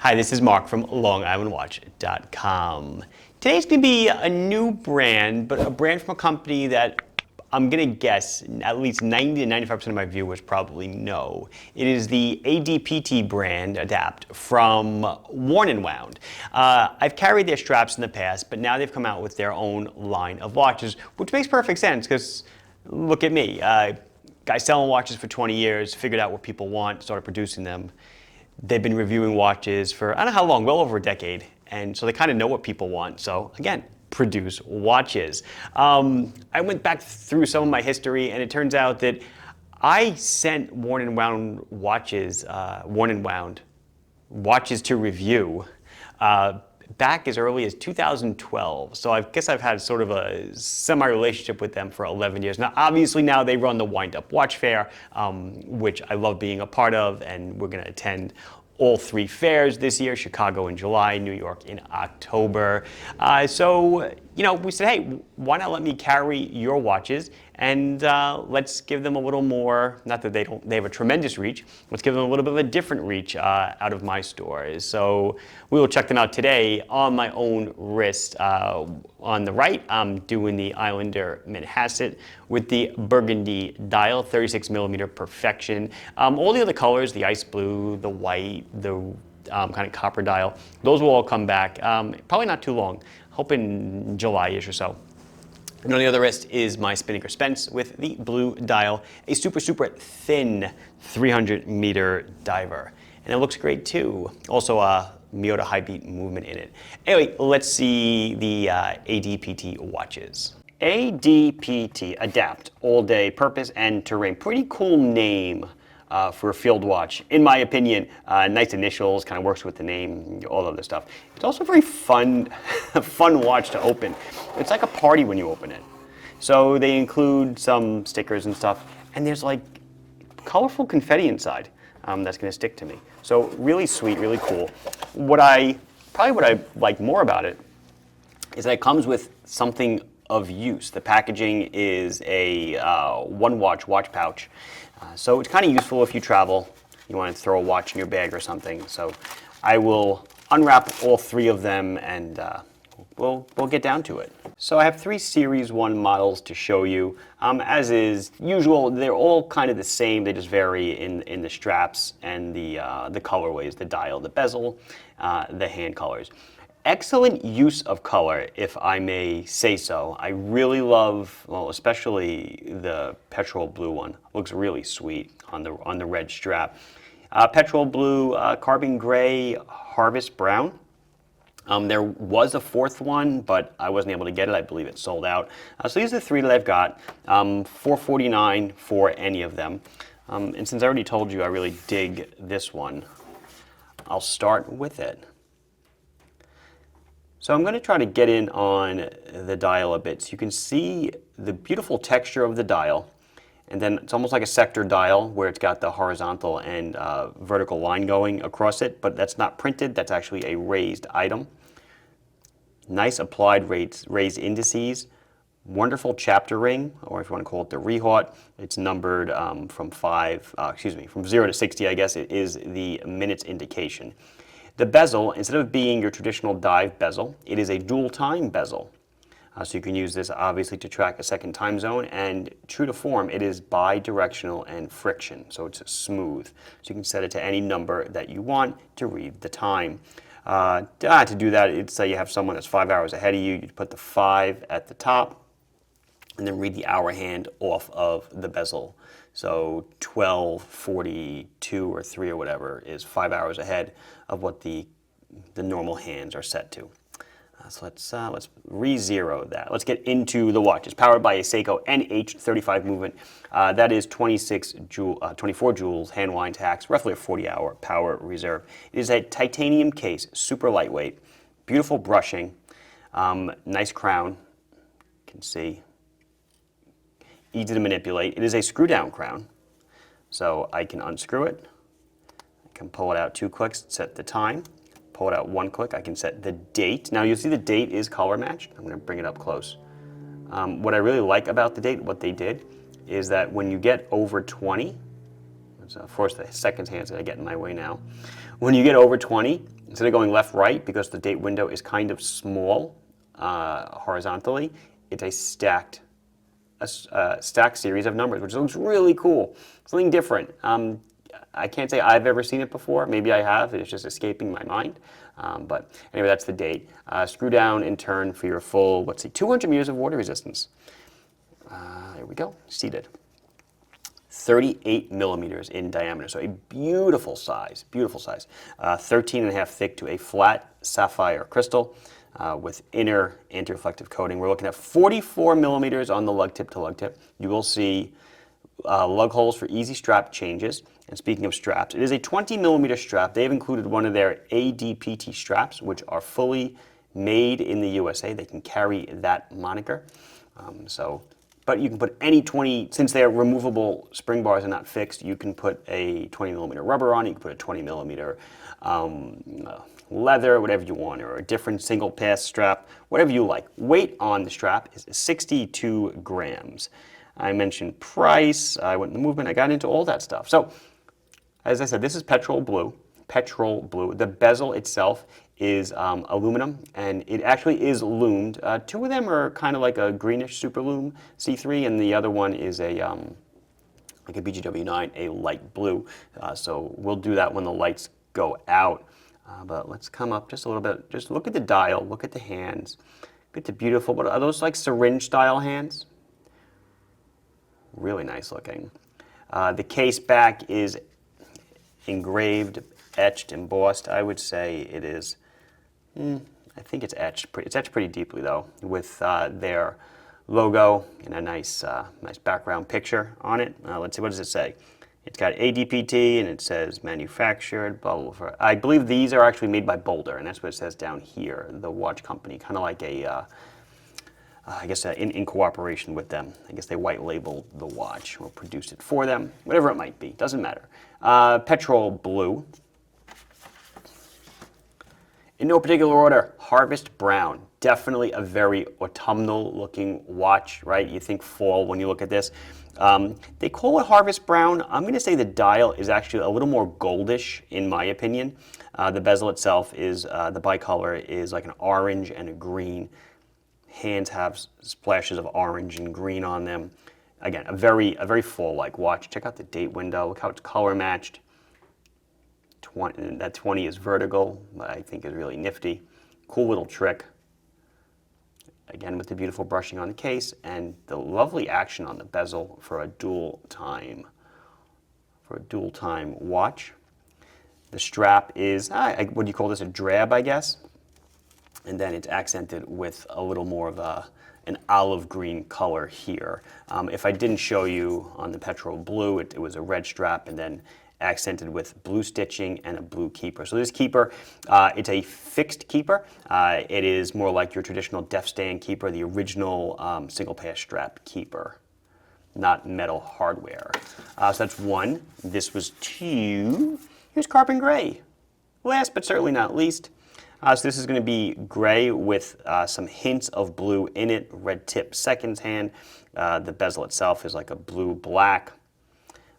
Hi, this is Mark from LongIslandWatch.com. Today's going to be a new brand, but a brand from a company that I'm going to guess at least 90 to 95% of my viewers probably know. It is the ADPT brand, Adapt, from Worn & Wound. I've carried their straps in the past, but now they've come out with their own line of watches, which makes perfect sense because look at me. Guy selling watches for 20 years, figured out what people want, started producing them. They've been reviewing watches for, I don't know how long, well over a decade. And so they kind of know what people want. So again, produce watches. I went back through some of my history and it turns out that I sent Worn & Wound watches, to review back as early as 2012. So I guess I've had sort of a semi-relationship with them for 11 years. Now, obviously now they run the Wind Up Watch Fair, which I love being a part of, and we're gonna attend all three fairs this year, Chicago in July, New York in October. So, you know, we said, hey, why not let me carry your watches and let's give them a little more, not that they have a tremendous reach, let's give them a little bit of a different reach out of my stores. So we will check them out today on my own wrist. On the right, I'm doing the Islander Manhasset with the burgundy dial, 36mm perfection. All the other colors, the ice blue, the white, the kind of copper dial, those will all come back, probably not too long, hoping July-ish or so. And on the other wrist is my Spinnaker Spence with the blue dial, a super thin 300-meter diver. And it looks great too. Also a Miyota high beat movement in it. Anyway, let's see the ADPT watches. ADPT, Adapt, All Day Purpose and Terrain. Pretty cool name for a field watch, in my opinion. Nice initials, kind of works with the name, all of this stuff. It's also a very fun, fun watch to open. It's like a party when you open it. So they include some stickers and stuff, and there's like colorful confetti inside that's going to stick to me. So really sweet, really cool. What I like more about it is that it comes with something of use. The packaging is a one watch pouch. So it's kind of useful if you travel, you want to throw a watch in your bag or something. So I will unwrap all three of them and we'll get down to it. So I have three Series 1 models to show you. As is usual, they're all kind of the same. They just vary in the straps and the colorways, the dial, the bezel, the hand colors. Excellent use of color, if I may say so. I really love, well, especially the petrol blue one. Looks really sweet on the red strap. Petrol blue, carbon gray, harvest brown. There was a fourth one, but I wasn't able to get it. I believe it sold out. So these are the three that I've got. $449 for any of them. And since I already told you I really dig this one, I'll start with it. So I'm going to try to get in on the dial a bit so you can see the beautiful texture of the dial. And then it's almost like a sector dial where it's got the horizontal and vertical line going across it, but that's not printed, that's actually a raised item. Nice applied raised indices. Wonderful chapter ring, or if you want to call it the rehaut. It's numbered from 0 to 60, I guess, it is the minutes indication. The bezel, instead of being your traditional dive bezel, it is a dual time bezel. So you can use this obviously to track a second time zone, and true to form, it is bi-directional and friction, so it's smooth. So you can set it to any number that you want to read the time. To do that, it's say you have someone that's 5 hours ahead of you, you put the 5 at the top, and then read the hour hand off of the bezel. So 12:42 or 3 or whatever is 5 hours ahead of what the normal hands are set to. So let's re-zero that. Let's get into the watch. It's powered by a Seiko NH35 movement. That is 24 joules, hand wind tax, roughly a 40-hour power reserve. It is a titanium case, super lightweight, beautiful brushing, nice crown, you can see. Easy to manipulate. It is a screw-down crown, so I can unscrew it. I can pull it out 2 clicks, set the time. Pull it out 1 click, I can set the date. Now you'll see the date is color matched. I'm going to bring it up close. What I really like about the date, what they did, is that when you get over 20, of course the seconds hand's going to get in my way now. When you get over 20, instead of going left-right, because the date window is kind of small horizontally, it's a stacked series of numbers, which looks really cool. Something different. I can't say I've ever seen it before. Maybe I have. It's just escaping my mind. But anyway, that's the date. Screw down and turn for your full, let's see, 200 meters of water resistance. There we go, seated. 38 millimeters in diameter, so a beautiful size, beautiful size. 13 and a half thick to a flat sapphire crystal with inner anti-reflective coating. We're looking at 44 millimeters on the lug tip to lug tip. You will see lug holes for easy strap changes. And speaking of straps, it is a 20 millimeter strap. They've included one of their ADPT straps, which are fully made in the USA. They can carry that moniker. But you can put any 20, since they're removable spring bars and not fixed, you can put a 20 millimeter rubber on it, you can put a 20 millimeter leather, whatever you want, or a different single pass strap, whatever you like. Weight on the strap is 62 grams. I mentioned price, I went in the movement, I got into all that stuff. So, as I said, this is petrol blue. Petrol blue. The bezel itself is aluminum, and it actually is lumed. Two of them are kind of like a greenish super lume C3, and the other one is a like a BGW9, a light blue. So we'll do that when the lights go out. But let's come up just a little bit. Just look at the dial. Look at the hands. Look at the beautiful. What are those, like syringe style hands? Really nice looking. The case back is engraved, etched, embossed. I would say it is. I think it's etched. It's etched pretty deeply though, with their logo and a nice, nice background picture on it. Let's see, what does it say? It's got ADPT and it says manufactured. Blah, blah, blah. I believe these are actually made by Boulder, and that's what it says down here. The watch company, kind of like a, I guess in cooperation with them. I guess they white labeled the watch or produced it for them. Whatever it might be, doesn't matter. Petrol blue. In no particular order, Harvest Brown. Definitely a very autumnal looking watch, right? You think fall when you look at this. They call it Harvest Brown. I'm going to say the dial is actually a little more goldish in my opinion. The bezel itself is, the bicolor is like an orange and a green. Hands have splashes of orange and green on them. Again, a very fall-like watch. Check out the date window. Look how it's color matched. That 20 is vertical, but I think is really nifty. Cool little trick. Again, with the beautiful brushing on the case and the lovely action on the bezel for a dual time watch. The strap is, what do you call this, a drab, I guess? And then it's accented with a little more of an olive green color here. If I didn't show you on the petrol blue, it was a red strap and then accented with blue stitching and a blue keeper. So this keeper, it's a fixed keeper. It is more like your traditional def stand keeper, the original single pass strap keeper, not metal hardware. So that's one. This was two. Here's carbon gray. Last but certainly not least. So this is going to be gray with some hints of blue in it, red tip seconds hand. The bezel itself is like a blue-black.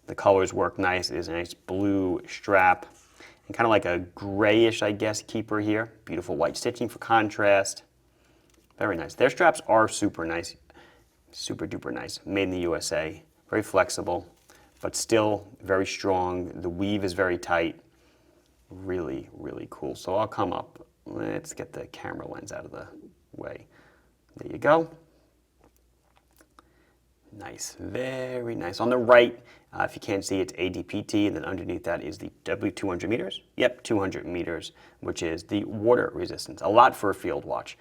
The colors work nice. It is a nice blue strap and kind of like a grayish, I guess, keeper here. Beautiful white stitching for contrast. Very nice. Their straps are super nice, super duper nice. Made in the USA. Very flexible, but still very strong. The weave is very tight. Really, really cool. So I'll come up. Let's get the camera lens out of the way. There you go. Nice, very nice. On the right, if you can't see, it's ADPT, and then underneath that is the W200 meters. Yep, 200 meters, which is the water resistance. A lot for a field watch.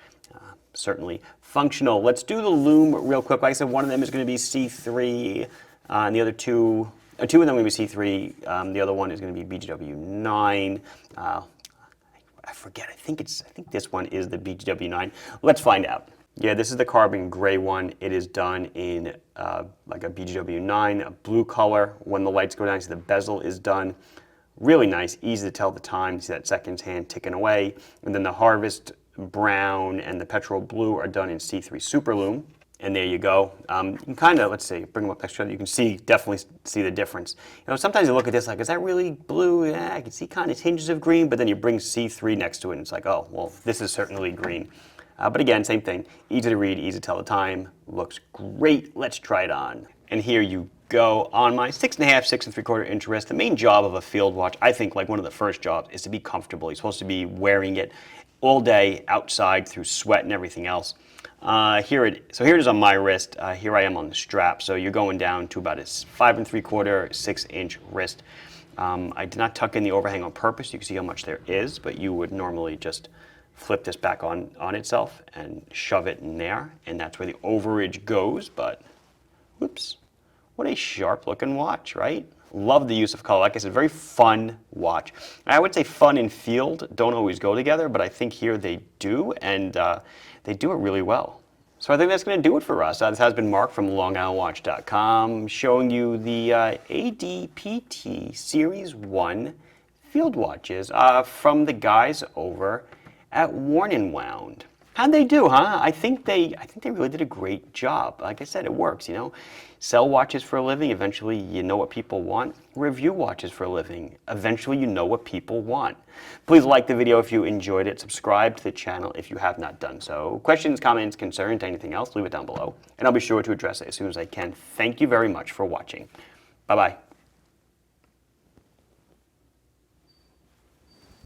Certainly functional. Let's do the Lume real quick. Like I said, one of them is going to be C3, and the other two of them are going to be C3. The other one is going to be BGW9. I forget. I think this one is the BGW9. Let's find out. Yeah, this is the carbon gray one. It is done in like a BGW9, a blue color. When the lights go down, you see the bezel is done. Really nice, easy to tell the time. You see that seconds hand ticking away. And then the Harvest Brown and the Petrol Blue are done in C3 Super Lume. And there you go. You can kind of, let's see, bring them up next to each other. You can definitely see the difference. Sometimes you look at this like, is that really blue? Yeah, I can see kind of tinges of green, but then you bring C3 next to it and it's like, oh, well, this is certainly green. But again, same thing. Easy to read, easy to tell the time. Looks great. Let's try it on. And here you go on my 6.5, 6 3/4 inch wrist. The main job of a field watch, I think like one of the first jobs, is to be comfortable. You're supposed to be wearing it all day outside through sweat and everything else. So here it is on my wrist. Here I am on the strap. So you're going down to about a 5 3/4, 6-inch wrist. I did not tuck in the overhang on purpose. You can see how much there is, but you would normally just flip this back on itself and shove it in there, and that's where the overage goes. But whoops, what a sharp looking watch, right? Love the use of color. Like I said, very fun watch. I would say fun and field don't always go together, but I think here they do, and they do it really well. So I think that's going to do it for us. This has been Mark from LongIslandWatch.com showing you the ADPT Series 1 field watches from the guys over at Worn & Wound. How'd they do, huh? I think they really did a great job. Like I said, it works, Sell watches for a living, eventually you know what people want. Review watches for a living, eventually you know what people want. Please like the video if you enjoyed it. Subscribe to the channel if you have not done so. Questions, comments, concerns, anything else, leave it down below. And I'll be sure to address it as soon as I can. Thank you very much for watching. Bye-bye.